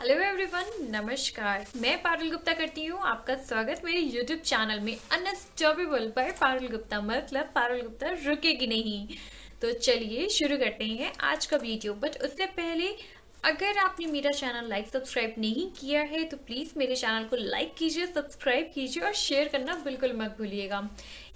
Hello everyone, नमस्कार। मैं पारुल गुप्ता करती हूँ आपका स्वागत मेरे यूट्यूब चैनल में अनस्टॉपेबल बाय पारुल गुप्ता, मतलब पारुल गुप्ता रुकेगी नहीं। तो चलिए शुरू करते हैं आज का वीडियो। बट उससे पहले अगर आपने मेरा चैनल लाइक सब्सक्राइब नहीं किया है तो प्लीज़ मेरे चैनल को लाइक कीजिए, सब्सक्राइब कीजिए और शेयर करना बिल्कुल मत भूलिएगा।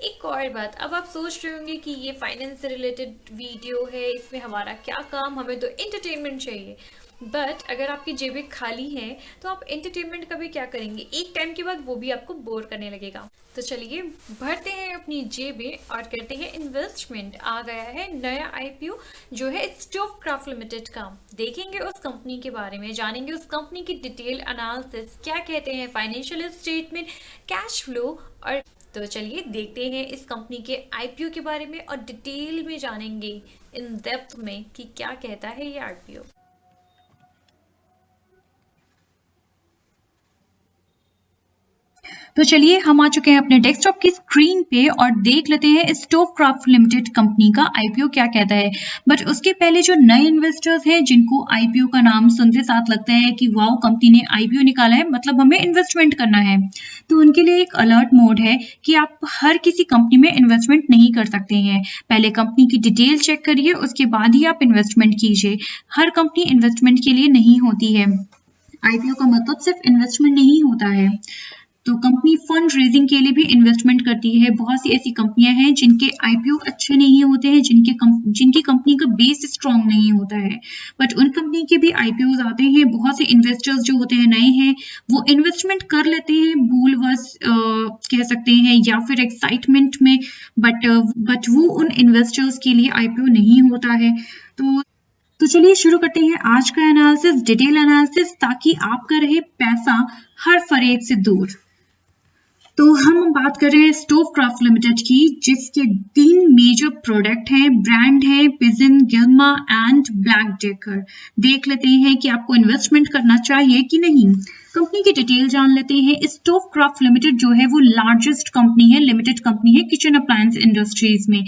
एक और बात, अब आप सोच रहे होंगे कि ये फाइनेंस से रिलेटेड वीडियो है, इसमें हमारा क्या काम, हमें तो एंटरटेनमेंट चाहिए। बट अगर आपकी जेबें खाली हैं तो आप एंटरटेनमेंट का भी क्या करेंगे, एक टाइम के बाद वो भी आपको बोर करने लगेगा। तो चलिए भरते हैं अपनी जेबें और करते हैं इन्वेस्टमेंट। आ गया है नया आईपीओ जो है स्टोवक्राफ्ट लिमिटेड का। देखेंगे उस कंपनी के बारे में, जानेंगे उस कंपनी की डिटेल एनालिसिस, क्या कहते हैं फाइनेंशियल स्टेटमेंट, कैश फ्लो। और तो चलिए देखते हैं इस कंपनी के आईपीओ के बारे में और डिटेल में जानेंगे इन डेप्थ में कि क्या कहता है ये आईपीओ। तो चलिए हम आ चुके हैं अपने डेस्कटॉप की स्क्रीन पे और देख लेते हैं स्टोवक्राफ्ट लिमिटेड कंपनी का आईपीओ क्या कहता है। बट उसके पहले जो नए इन्वेस्टर्स हैं जिनको आईपीओ का नाम सुनते साथ लगता है कि वाओ कंपनी ने आईपीओ निकाला है मतलब हमें इन्वेस्टमेंट करना है, तो उनके लिए एक अलर्ट मोड है कि आप हर किसी कंपनी में इन्वेस्टमेंट नहीं कर सकते हैं। पहले कंपनी की डिटेल चेक करिए, उसके बाद ही आप इन्वेस्टमेंट कीजिए। हर कंपनी इन्वेस्टमेंट के लिए नहीं होती है। आईपीओ का मतलब सिर्फ इन्वेस्टमेंट नहीं होता है। तो कंपनी फंड रेजिंग के लिए भी इन्वेस्टमेंट करती है। बहुत सी ऐसी कंपनियां हैं जिनके आईपीओ अच्छे नहीं होते हैं, जिनकी कंपनी का बेस स्ट्रांग नहीं होता है, बट उन कंपनी के भी आईपीओ आते हैं। बहुत से इन्वेस्टर्स जो होते हैं नए हैं, वो इन्वेस्टमेंट कर लेते हैं भूलवश कह सकते हैं या फिर एक्साइटमेंट में, बट वो उन इन्वेस्टर्स के लिए आईपीओ नहीं होता है। तो चलिए शुरू करते हैं आज का एनालिसिस, डिटेल एनालिसिस, ताकि आपका रहे पैसा हर फरेब से दूर। तो हम बात कर रहे हैं स्टोवक्राफ्ट लिमिटेड की, जिसके 3 मेजर प्रोडक्ट हैं, ब्रांड है pigeon, Gilma and Black decker. देख लेते हैं कि आपको इन्वेस्टमेंट करना चाहिए कि नहीं। कंपनी की डिटेल जान लेते हैं। स्टोवक्राफ्ट लिमिटेड जो है वो लार्जेस्ट कंपनी है, लिमिटेड कंपनी है किचन अप्लायंस इंडस्ट्रीज में।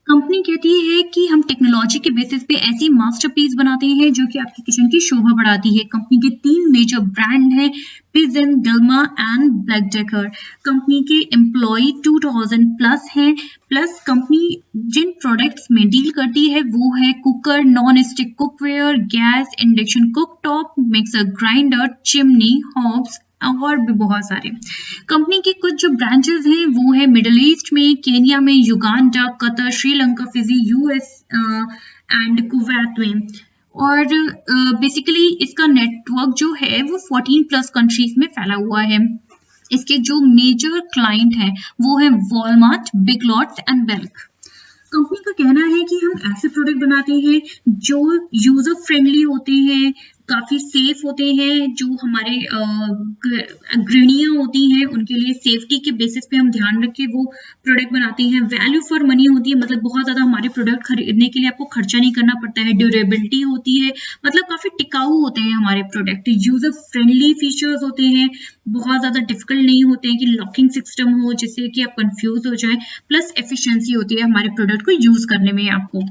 कंपनी कहती है कि हम टेक्नोलॉजी के बेसिस पे ऐसी मास्टरपीस बनाते हैं जो कि आपकी किचन की शोभा बढ़ाती है। कंपनी के 3 मेजर ब्रांड हैं, Pigeon, Gilma and Black Decker. Company के एम्प्लॉय 2000 प्लस हैं। प्लस कंपनी जिन प्रोडक्ट्स में डील करती है वो है cooker, non stick cookware, gas, induction cooktop, mixer grinder, chimney, hobs और भी बहुत सारे। कंपनी की कुछ जो ब्रांचेस हैं वो है मिडिल ईस्ट में, केनिया में, Uganda, Qatar, Sri Lanka, Fiji, US and Kuwait में। और बेसिकली इसका नेटवर्क जो है वो 14 प्लस कंट्रीज में फैला हुआ है। इसके जो मेजर क्लाइंट हैं वो है Walmart, Big Lots and Belk. Company का कहना है कि हम ऐसे प्रोडक्ट बनाते हैं जो यूजर फ्रेंडली होते हैं, काफी सेफ होते हैं, जो हमारे गृहिणियां होती हैं उनके लिए सेफ्टी के बेसिस पे हम ध्यान रख के वो प्रोडक्ट बनाते हैं। वैल्यू फॉर मनी होती है, मतलब बहुत ज्यादा हमारे प्रोडक्ट खरीदने के लिए आपको खर्चा नहीं करना पड़ता है। ड्यूरेबिलिटी होती है, मतलब काफी टिकाऊ होते हैं हमारे प्रोडक्ट। यूजर फ्रेंडली फीचर्स होते हैं, बहुत ज्यादा डिफिकल्ट नहीं होते हैं कि लॉकिंग सिस्टम हो जिससे कि आप कंफ्यूज हो जाए। प्लस एफिशिएंसी होती है हमारे प्रोडक्ट को यूज करने में आपको।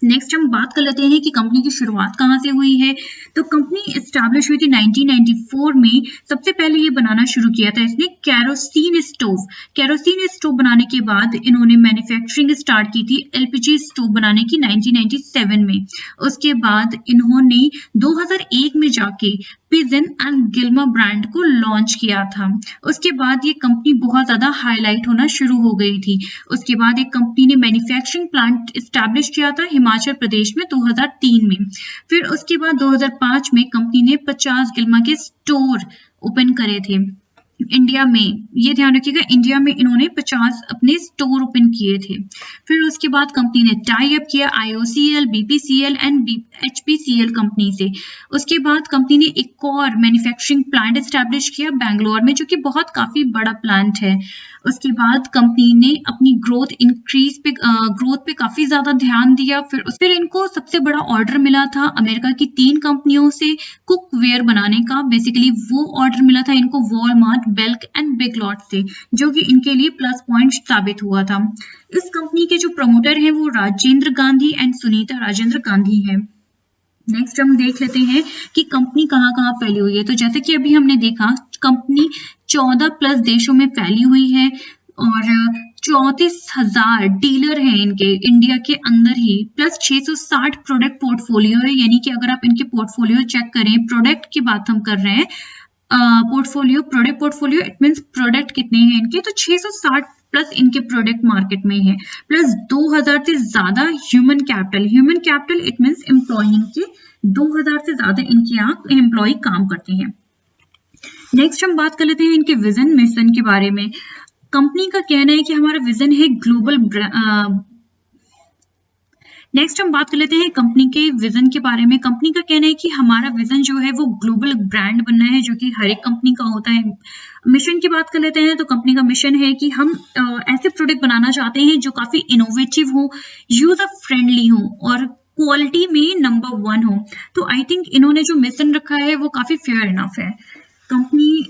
नेक्स्ट हम बात कर लेते हैं कि कंपनी की शुरुआत कहाँ से हुई है। तो कंपनी एस्टैब्लिश हुई थी 1994 में। सबसे पहले ये बनाना शुरू किया था इसने केरोसिन स्टोव। केरोसिन स्टोव बनाने के बाद इन्होंने मैन्युफैक्चरिंग स्टार्ट की थी एलपीजी स्टोव बनाने की 1997 में। उसके बाद इन्होंने 2001 में जाके पिजन एंड गिल्मा ब्रांड को लॉन्च किया था। उसके बाद ये कंपनी बहुत ज्यादा हाईलाइट होना शुरू हो गई थी। उसके बाद एक कंपनी ने मैन्युफैक्चरिंग प्लांट एस्टैब्लिश किया था हिमाचल प्रदेश में 2003 में। फिर उसके बाद 2005 में कंपनी ने 50 गिल्मा के स्टोर ओपन करे थे इंडिया में। ये ध्यान रखिएगा, इंडिया में इन्होंने 50 अपने स्टोर ओपन किए थे। फिर उसके बाद कंपनी ने टाई अप किया IOCL, BPCL and HPCL company से। उसके बाद कंपनी ने एक और मैन्युफैक्चरिंग प्लांट एस्टैब्लिश किया बैंगलोर में, जो कि बहुत काफी बड़ा प्लांट है। उसके बाद कंपनी ने अपनी ग्रोथ पे काफी ज्यादा ध्यान दिया। फिर इनको सबसे बड़ा ऑर्डर मिला था अमेरिका की 3 कंपनियों से कुकवेयर बनाने का। बेसिकली वो ऑर्डर मिला था इनको वॉलमार्ट, बेल्क एंड बिग लॉट से, जो कि इनके लिए प्लस पॉइंट साबित हुआ था। इस कंपनी के जो प्रमोटर हैं वो राजेंद्र गांधी एंड सुनीता राजेंद्र गांधी हैं। नेक्स्ट हम देख लेते हैं कि कंपनी कहाँ कहाँ फैली हुई है। तो जैसे कि अभी हमने देखा, कंपनी 14 प्लस देशों में फैली हुई है और 34,000 डीलर हैं इनके इंडिया के अंदर ही, प्लस 660 प्रोडक्ट पोर्टफोलियो है। यानी कि अगर आप इनके पोर्टफोलियो चेक करें, प्रोडक्ट की बात हम कर रहे हैं, portfolio, product portfolio, it means product कितने हैं इनके, तो 660 प्लस इनके प्रोडक्ट मार्केट में है, प्लस 2000 से ज्यादा human capital. Human capital it means employing के 2000 से ज्यादा इनके यहाँ एम्प्लॉय काम करते हैं। नेक्स्ट हम बात कर लेते हैं इनके विजन मिशन के बारे में। कंपनी का कहना है कि हमारा विजन है ग्लोबल। नेक्स्ट हम बात कर लेते हैं कंपनी के विजन के बारे में। कंपनी का कहना है कि हमारा विजन जो है वो ग्लोबल ब्रांड बनना है, जो कि हर एक कंपनी का होता है। मिशन की बात कर लेते हैं तो कंपनी का मिशन है कि हम ऐसे प्रोडक्ट बनाना चाहते हैं जो काफी इनोवेटिव हो, यूजर फ्रेंडली हो और क्वालिटी में नंबर 1 हो। तो आई थिंक इन्होंने जो मिशन रखा है वो काफी फेयर इनफ है। कंपनी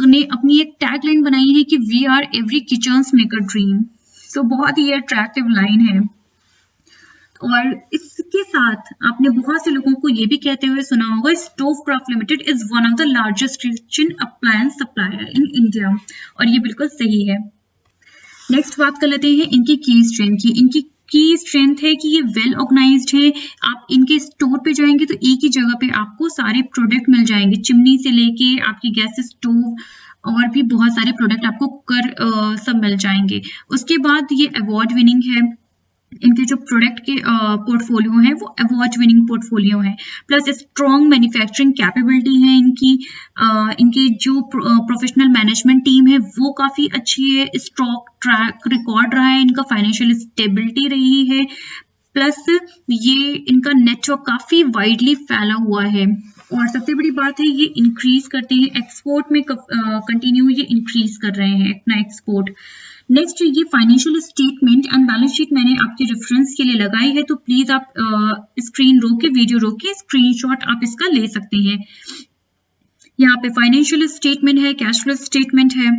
ने अपनी एक टैग लाइन बनाई है कि we are every kitchen's maker dream. तो बहुत ही अट्रैक्टिव लाइन है। और इसके साथ आपने बहुत से लोगों को ये भी कहते हुए सुना होगा, Stovekraft limited is one of the largest kitchen appliance supplier in India, और ये बिल्कुल सही है। नेक्स्ट बात कर लेते हैं इनकी की स्ट्रेंथ की। इनकी की स्ट्रेंथ है कि ये वेल ऑर्गेनाइज्ड है। आप इनके स्टोर पे जाएंगे तो एक ही जगह पे आपको सारे प्रोडक्ट मिल जाएंगे, चिमनी से लेके आपकी गैस स्टोव और भी बहुत सारे प्रोडक्ट आपको कुकर सब मिल जाएंगे। उसके बाद ये अवार्ड विनिंग है। इनके जो प्रोडक्ट के पोर्टफोलियो है वो अवार्ड विनिंग पोर्टफोलियो है, प्लस स्ट्रॉन्ग मैन्युफैक्चरिंग कैपेबिलिटी है इनकी। इनके जो प्रोफेशनल मैनेजमेंट टीम है वो काफी अच्छी है। स्टॉक ट्रैक रिकॉर्ड रहा है इनका, फाइनेंशियल स्टेबिलिटी रही है, प्लस ये इनका नेटवर्क काफी वाइडली फैला हुआ है। और सबसे बड़ी बात है ये इंक्रीज करते हैं एक्सपोर्ट में, कंटिन्यू ये इंक्रीज कर रहे हैं अपना एक्सपोर्ट। नेक्स्ट ये financial statement and balance sheet मैंने आपके रेफरेंस के लिए लगाई है, तो प्लीज आप स्क्रीन रोक के, वीडियो रोक के स्क्रीनशॉट आप इसका ले सकते हैं। यहाँ पे फाइनेंशियल स्टेटमेंट है, कैश फ्लो स्टेटमेंट है।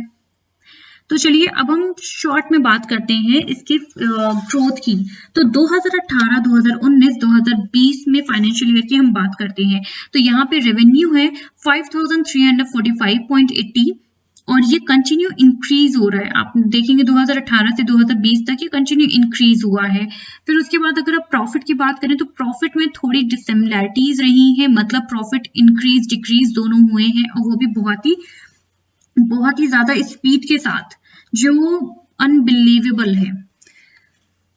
तो चलिए अब हम शॉर्ट में बात करते हैं इसके ग्रोथ की। तो 2018, 2019, 2020 में फाइनेंशियल ईयर की हम बात करते हैं तो यहाँ पे रेवेन्यू है 5345.80 और ये कंटिन्यू इंक्रीज हो रहा है। आप देखेंगे 2018 से 2020 तक ये कंटिन्यू इंक्रीज हुआ है। फिर उसके बाद अगर आप प्रॉफिट की बात करें तो प्रॉफिट में थोड़ी डिसिमिलैरिटीज रही है, मतलब प्रॉफिट इंक्रीज डिक्रीज दोनों हुए हैं और वो भी बहुत ही ज्यादा स्पीड के साथ, जो अनबिलीवेबल है।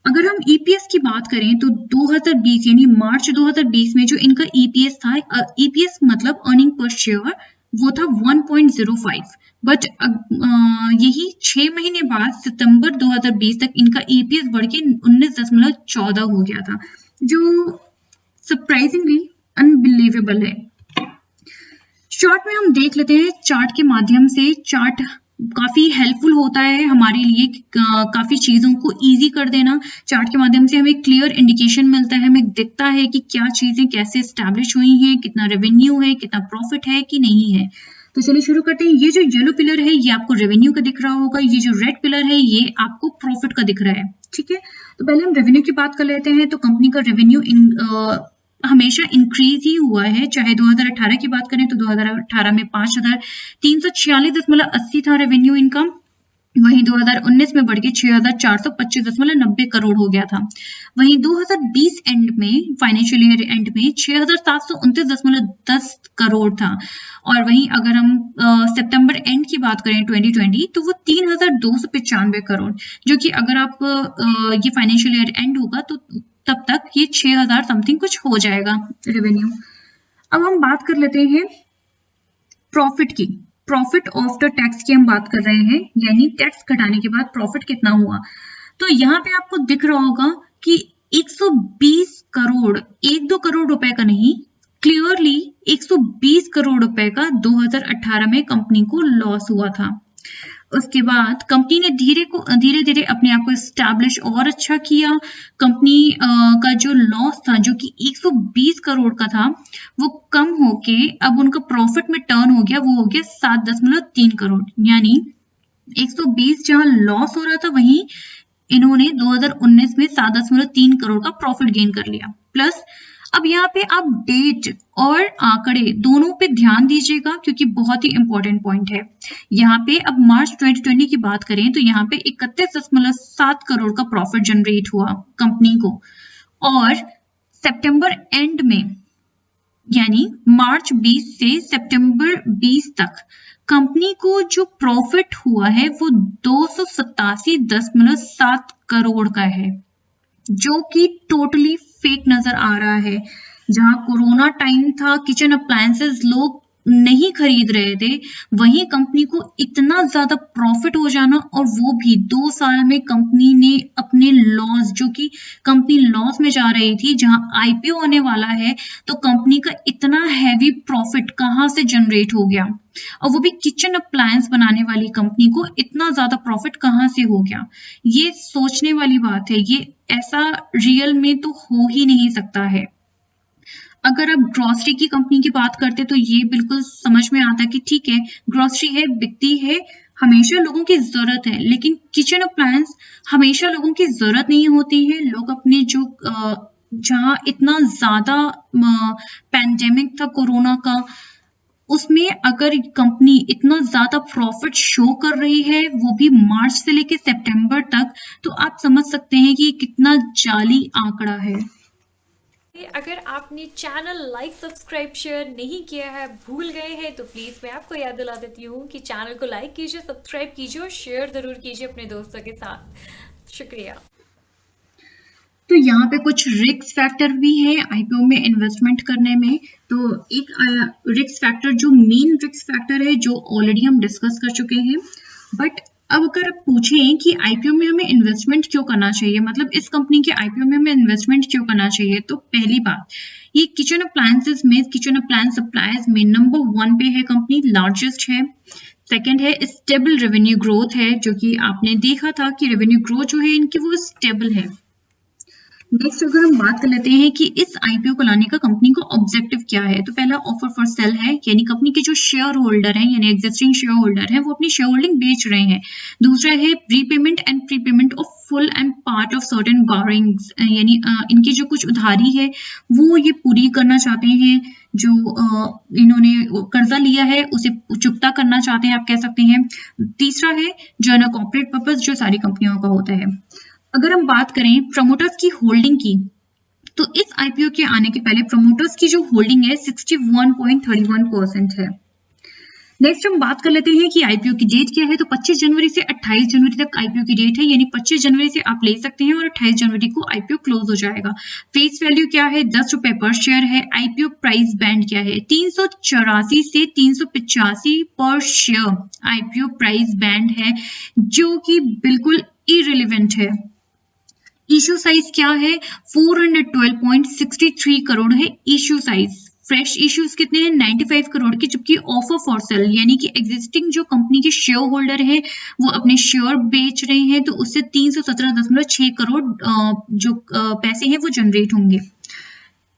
अगर हम ईपीएस की बात करें तो 2020 यानी मार्च 2020 में जो इनका ईपीएस था, ईपीएस मतलब अर्निंग पर शेयर, वो था 1.05, बट यही 6 महीने बाद सितंबर 2020 तक इनका ईपीएस बढ़ के 19.14 हो गया था, जो सरप्राइजिंगली अनबिलीवेबल है। शॉर्ट में हम देख लेते हैं चार्ट के माध्यम से। चार्ट काफी हेल्पफुल होता है हमारे लिए, काफी चीजों को इजी कर देना। चार्ट के माध्यम से हमें क्लियर इंडिकेशन मिलता है, हमें दिखता है कि क्या चीजें कैसे एस्टैब्लिश हुई हैं, कितना रेवेन्यू है, कितना प्रॉफिट है कि नहीं है। तो चलिए शुरू करते हैं। ये जो येलो पिलर है ये आपको रेवेन्यू का दिख रहा होगा, ये जो रेड पिलर है ये आपको प्रॉफिट का दिख रहा है, ठीक है। तो पहले हम रेवेन्यू की बात कर लेते हैं। तो कंपनी का रेवेन्यू हमेशा इंक्रीज ही हुआ है। चाहे 2018 की बात करें तो 2018 में 5346.80 था रेवेन्यू इनका, वहीं 2019 में बढ़ के 6425.90 करोड़ हो गया था। वहीं 2020 एंड में, फाइनेंशियल ईयर एंड में 6729.10 करोड़ था। और वहीं अगर हम सितंबर एंड की बात करें 2020 तो वो 3295 करोड़, जो कि अगर आप ये फाइनेंशियल ईयर एंड होगा तो तब तक ये 6000 समथिंग कुछ हो जाएगा रेवेन्यू। अब हम बात कर लेते हैं प्रॉफिट की। प्रॉफिट आफ्टर टैक्स की हम बात कर रहे हैं, यानी टैक्स घटाने के बाद प्रॉफिट कितना हुआ। तो यहाँ पे आपको दिख रहा होगा कि 120 करोड़, 1-2 करोड़ रुपए का नहीं, क्लियरली 120 करोड़ रुपए का 2018 में कंपनी को लॉस हुआ था। उसके बाद कंपनी ने धीरे धीरे अपने आप को एस्टैब्लिश और अच्छा किया। कंपनी का जो लॉस था, जो कि 120 करोड़ का था, वो कम होके अब उनका प्रॉफिट में टर्न हो गया, वो हो गया 7.3 करोड़। यानी 120 जहां लॉस हो रहा था वहीं इन्होंने 2019 में 7.3 करोड़ का प्रॉफिट गेन कर लिया। प्लस अब यहाँ पे आप डेट और आंकड़े दोनों पे ध्यान दीजिएगा क्योंकि बहुत ही इंपॉर्टेंट पॉइंट है। यहाँ पे अब मार्च 2020 की बात करें तो यहाँ पे 31.7 करोड़ का प्रॉफिट जनरेट हुआ कंपनी को, और सितंबर एंड में यानी मार्च 20 से सितंबर 20 तक कंपनी को जो प्रॉफिट हुआ है वो 287.7 करोड़ का है, जो कि टोटली फेक नजर आ रहा है। जहां कोरोना टाइम था, किचन अप्लायंसेस लोग नहीं खरीद रहे थे, वहीं कंपनी को इतना ज्यादा प्रॉफिट हो जाना, और वो भी 2 साल में कंपनी ने अपने लॉस, जो कि कंपनी लॉस में जा रही थी, जहां आईपीओ होने वाला है, तो कंपनी का इतना हैवी प्रॉफिट कहां से जनरेट हो गया, और वो भी किचन अप्लायंस बनाने वाली कंपनी को इतना ज्यादा प्रॉफिट कहां से हो गया। ये सोचने वाली बात है, ये ऐसा रियल में तो हो ही नहीं सकता है। अगर आप ग्रोसरी की कंपनी की बात करते तो ये बिल्कुल समझ में आता है कि ठीक है, ग्रोसरी है, बिकती है, हमेशा लोगों की जरूरत है, लेकिन किचन अप्लायंस हमेशा लोगों की जरूरत नहीं होती है। लोग अपने जो जहाँ इतना ज्यादा पैंडेमिक था कोरोना का, उसमें अगर कंपनी इतना ज्यादा प्रॉफिट शो कर रही है, वो भी मार्च से लेकर सितंबर तक, तो आप समझ सकते हैं कि ये कितना जाली आंकड़ा है। अगर आपने चैनल लाइक सब्सक्राइब शेयर नहीं किया है, भूल गए हैं, तो प्लीज़ मैं आपको याद दिला देती हूँ कि चैनल को लाइक कीजिए, सब्सक्राइब कीजिए और शेयर ज़रूर कीजिए अपने दोस्तों के साथ। शुक्रिया। तो यहाँ पे कुछ रिस्क फैक्टर भी है आईपीओ में इन्वेस्टमेंट करने में। तो एक रिस्क फैक्टर, जो मेन रिस्क फैक्टर है, जो ऑलरेडी हम डिस्कस कर चुके हैं, बट अब अगर आप पूछें कि आईपीओ में हमें इन्वेस्टमेंट क्यों करना चाहिए, मतलब इस कंपनी के आईपीओ में हमें इन्वेस्टमेंट क्यों करना चाहिए, तो पहली बात, ये किचन अप्लायंसेस में, किचन अप्लायंस सप्लायर्स में नंबर 1 पे है कंपनी, लार्जेस्ट है। सेकेंड है स्टेबल रेवेन्यू ग्रोथ है, जो कि आपने देखा था कि रेवेन्यू ग्रोथ जो है इनकी वो स्टेबल है। नेक्स्ट अगर हम बात कर लेते हैं कि इस आईपीओ को लाने का कंपनी को ऑब्जेक्टिव क्या है, तो पहला ऑफर फॉर सेल है, यानी कंपनी के जो शेयर होल्डर हैं, यानी एग्जिस्टिंग शेयर होल्डर हैं, वो अपनी शेयर होल्डिंग बेच रहे हैं। दूसरा है repayment and prepayment of full and part of certain borings, यानी इनकी जो कुछ उधारी है वो ये पूरी करना चाहते हैं, जो इन्होंने कर्जा लिया है उसे चुकता करना चाहते हैं, आप कह सकते हैं। तीसरा है जनरल कॉर्पोरेट पर्पस, जो सारी कंपनियों का होता है। अगर हम बात करें प्रमोटर्स की होल्डिंग की, तो इस आईपीओ के आने के पहले प्रमोटर्स की जो होल्डिंग है 61.31% है। नेक्स्ट हम बात कर लेते हैं कि आईपीओ की डेट क्या है, तो 25 जनवरी से 28 जनवरी तक आईपीओ की डेट है, यानी 25 जनवरी से आप ले सकते हैं और 28 जनवरी को आईपीओ क्लोज हो जाएगा। फेस वैल्यू क्या है, 10 रुपए पर शेयर है। आईपीओ प्राइस बैंड क्या है, 384 से 385 पर शेयर आईपीओ प्राइस बैंड है, जो कि बिल्कुल इररिलेवेंट है। इश्यू साइज क्या है, 412.63 करोड़ है इश्यू साइज। फ्रेश इश्यूज कितने हैं, 95 करोड़ के, जबकि ऑफर फॉर सेल, यानी कि एग्जिस्टिंग जो कंपनी के शेयर होल्डर है वो अपने शेयर बेच रहे हैं, तो उससे 317.6 करोड़ जो पैसे हैं वो जनरेट होंगे।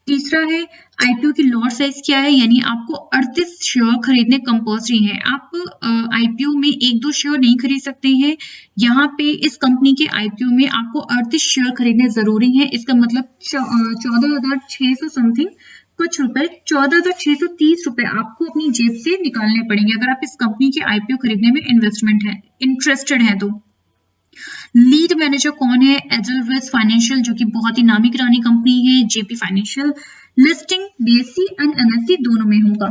तीसरा है आईपीओ की लॉट साइज क्या है, यानी आपको 38 शेयर खरीदने कंपल्सरी है। आप आईपीओ में 1-2 शेयर नहीं खरीद सकते हैं। यहाँ पे इस कंपनी के आईपीओ में आपको 38 शेयर खरीदने जरूरी है। इसका मतलब 14,600 समथिंग कुछ रुपए, 14,630 रुपए आपको अपनी जेब से निकालने पड़ेंगे अगर आप इस कंपनी के आईपीओ खरीदने में इंटरेस्टेड है तो। लीड मैनेजर कौन है, एडलवेस फाइनेंशियल, जो कि बहुत ही नामी गिरानी कंपनी है। JP financial listing BSc and NSC दोनों में होगा।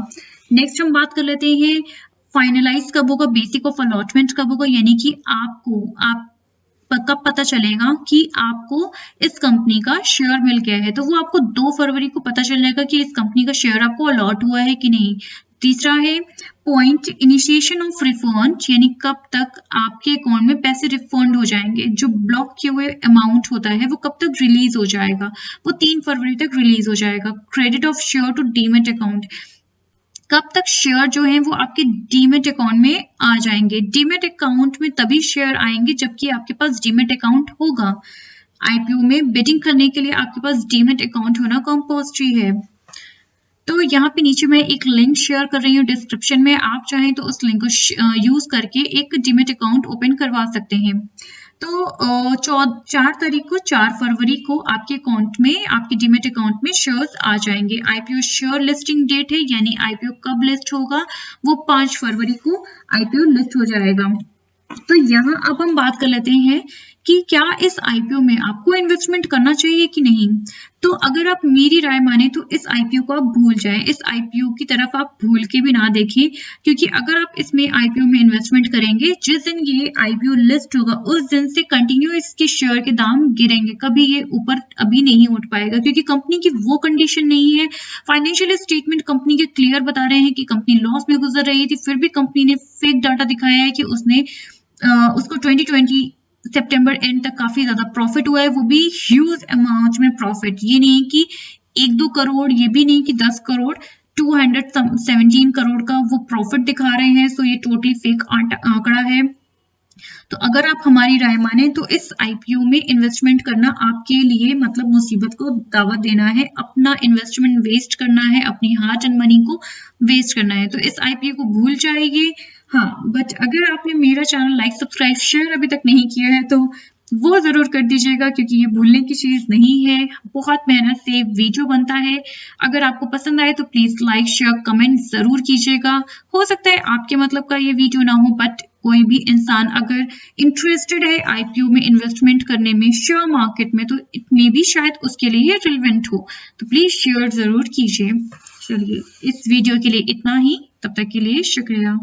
नेक्स्ट हम बात कर लेते हैं फाइनलाइज कब होगा, बेसिक ऑफ अलॉटमेंट कब होगा, यानी कि आप कब पता चलेगा कि आपको इस कंपनी का शेयर मिल गया है, तो वो आपको 2 फरवरी को पता चलेगा कि इस कंपनी का शेयर आपको अलॉट हुआ है कि नहीं। तीसरा है पॉइंट इनिशिएशन ऑफ रिफंड, यानी कब तक आपके अकाउंट में पैसे रिफंड हो जाएंगे, जो ब्लॉक किए हुए अमाउंट होता है वो कब तक रिलीज हो जाएगा, वो 3 फरवरी तक रिलीज हो जाएगा। Credit of share to demat account, कब तक शेयर जो है वो आपके डीमेट अकाउंट में आ जाएंगे। डीमेट अकाउंट में तभी शेयर आएंगे जबकि आपके पास डीमेट अकाउंट होगा। आईपीओ में बिडिंग करने के लिए आपके पास डीमेट अकाउंट होना कंपल्सरी है। तो यहाँ पे नीचे मैं एक लिंक शेयर कर रही हूँ डिस्क्रिप्शन में, आप चाहें तो उस लिंक को यूज करके एक डीमेट अकाउंट ओपन करवा सकते हैं। तो 4 तारीख को 4 फरवरी को आपके अकाउंट में, आपके डीमेट अकाउंट में शेयर्स आ जाएंगे। आईपीओ शेयर लिस्टिंग डेट है, यानी आईपीओ कब लिस्ट होगा, वो 5 फरवरी को आईपीओ लिस्ट हो जाएगा। तो यहाँ अब हम बात कर लेते हैं कि क्या इस आईपीओ में आपको इन्वेस्टमेंट करना चाहिए कि नहीं। तो अगर आप मेरी राय माने तो इस आईपीओ को आप भूल जाएं, इस आईपीओ की तरफ आप भूल के भी ना देखें, क्योंकि अगर आप इसमें आईपीओ में इन्वेस्टमेंट करेंगे, जिस दिन ये आईपीओ लिस्ट होगा उस दिन से कंटिन्यू इसके शेयर के दाम गिरेंगे, कभी ये ऊपर अभी नहीं उठ पाएगा, क्योंकि कंपनी की वो कंडीशन नहीं है। फाइनेंशियल स्टेटमेंट कंपनी के क्लियर बता रहे हैं कि कंपनी लॉस में गुजर रही थी, फिर भी कंपनी ने फेक डाटा दिखाया है कि उसको 2020 सितंबर एंड तक काफी ज्यादा प्रॉफिट हुआ है, वो भी ह्यूज अमाउंट में प्रॉफिट। ये नहीं कि 1-2 करोड़, ये भी नहीं कि 10 करोड़, 217 करोड़ का वो प्रॉफिट दिखा रहे हैं। सो ये टोटली फेक आंकड़ा है। तो अगर आप हमारी राय माने तो इस आईपीओ में इन्वेस्टमेंट करना आपके लिए मतलब मुसीबत को दावत देना है, अपना इन्वेस्टमेंट वेस्ट करना है, अपनी हार्ट एंड मनी को वेस्ट करना है। तो इस आईपीओ को भूल जाइए। हाँ, बट अगर आपने मेरा चैनल लाइक, सब्सक्राइब, शेयर अभी तक नहीं किया है तो वो जरूर कर दीजिएगा, क्योंकि ये भूलने की चीज नहीं है। बहुत मेहनत से वीडियो बनता है। अगर आपको पसंद आए तो प्लीज लाइक, शेयर, कमेंट जरूर कीजिएगा। हो सकता है आपके मतलब का ये वीडियो ना हो, बट कोई भी इंसान अगर इंटरेस्टेड है आईपीओ में इन्वेस्टमेंट करने में, शेयर मार्केट में, तो इट मे भी शायद उसके लिए रिलेवेंट हो। तो प्लीज शेयर जरूर कीजिए। चलिए, इस वीडियो के लिए इतना ही। तब तक के लिए शुक्रिया।